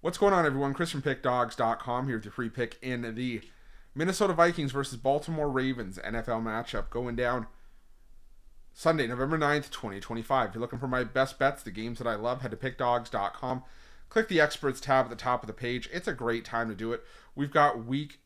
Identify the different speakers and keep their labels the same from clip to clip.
Speaker 1: What's going on, everyone? Chris from Pickdawgz.com here with your free pick in the Minnesota Vikings versus Baltimore Ravens NFL matchup going down Sunday, November 9th, 2025. If you're looking for my best bets, the games that I love, head to Pickdawgz.com. Click the Experts tab at the top of the page. It's a great time to do it. We've got Week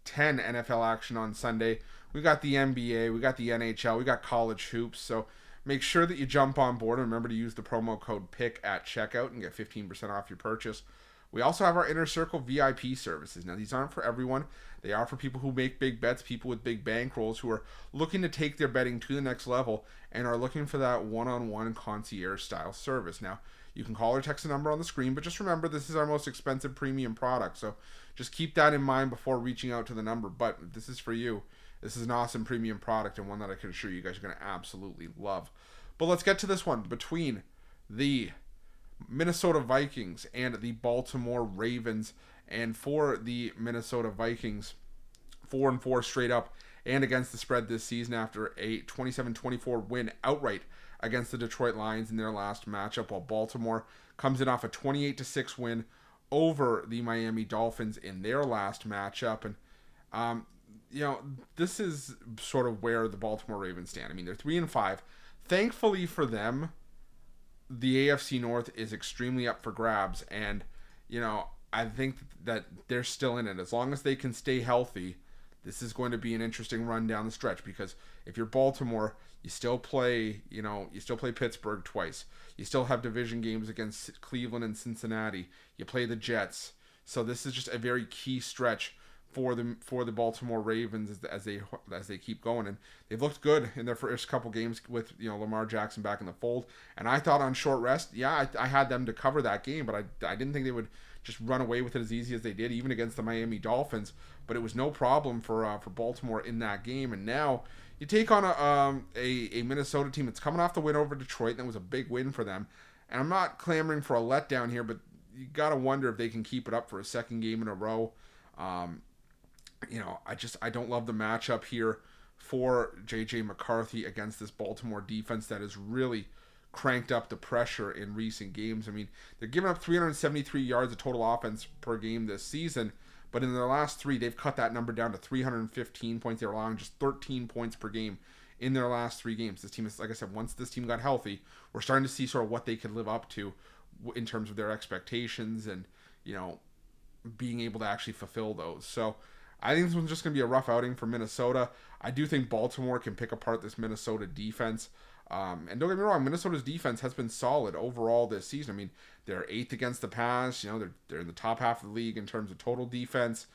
Speaker 1: 10 NFL action on Sunday. We got the NBA, we got the NHL, we got college hoops. So make sure that you jump on board and remember to use the promo code PICK at checkout and get 15% off your purchase. We also have our Inner Circle VIP services. Now, these aren't for everyone. They are for people who make big bets, people with big bankrolls who are looking to take their betting to the next level and are looking for that one-on-one concierge-style service. Now, you can call or text the number on the screen, but just remember this is our most expensive premium product. So just keep that in mind before reaching out to the number. But this is for you. This is an awesome premium product and one that I can assure you guys are going to absolutely love. But let's get to this one between the Minnesota Vikings and the Baltimore Ravens. And for the Minnesota Vikings, 4-4 straight up and against the spread this season after a 27-24 win outright against the Detroit Lions in their last matchup, while Baltimore comes in off a 28-6 win over the Miami Dolphins in their last matchup. And this is sort of where the Baltimore Ravens stand. I mean, they're 3-5. Thankfully for them, the AFC North is extremely up for grabs, and I think that they're still in it. As long as they can stay healthy, this is going to be an interesting run down the stretch, because if you're Baltimore, you still play Pittsburgh twice. You still have division games against Cleveland and Cincinnati. You play the Jets. So this is just a very key stretch for the Baltimore Ravens as they keep going, and they've looked good in their first couple games with Lamar Jackson back in the fold. And I thought on short rest, I had them to cover that game, but I didn't think they would just run away with it as easy as they did, even against the Miami Dolphins. But it was no problem for Baltimore in that game. And now you take on a Minnesota team that's coming off the win over Detroit, and that was a big win for them. And I'm not clamoring for a letdown here, but you gotta wonder if they can keep it up for a second game in a row. I don't love the matchup here for J.J. McCarthy against this Baltimore defense that has really cranked up the pressure in recent games. I mean, they're giving up 373 yards of total offense per game this season, but in their last three, they've cut that number down to 315 points. They're allowing just 13 points per game in their last three games. This team is, like I said, once this team got healthy, we're starting to see sort of what they could live up to in terms of their expectations and, being able to actually fulfill those. So I think this one's just going to be a rough outing for Minnesota. I do think Baltimore can pick apart this Minnesota defense. And don't get me wrong, Minnesota's defense has been solid overall this season. I mean, they're 8th against the pass. They're in the top half of the league in terms of total defense.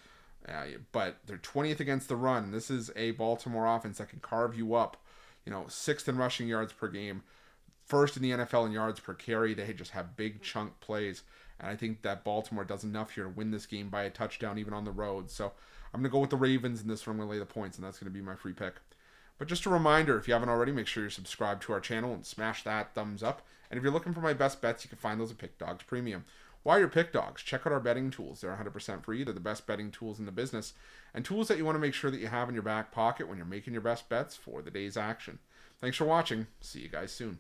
Speaker 1: But they're 20th against the run. And this is a Baltimore offense that can carve you up. 6th in rushing yards per game. 1st in the NFL in yards per carry. They just have big chunk plays. And I think that Baltimore does enough here to win this game by a touchdown, even on the road. So I'm going to go with the Ravens in this one. I'm going to lay the points, and that's going to be my free pick. But just a reminder, if you haven't already, make sure you're subscribed to our channel and smash that thumbs up. And if you're looking for my best bets, you can find those at Pickdawgz Premium. While you're Pickdawgz, check out our betting tools. They're 100% free. They're the best betting tools in the business, and tools that you want to make sure that you have in your back pocket when you're making your best bets for the day's action. Thanks for watching. See you guys soon.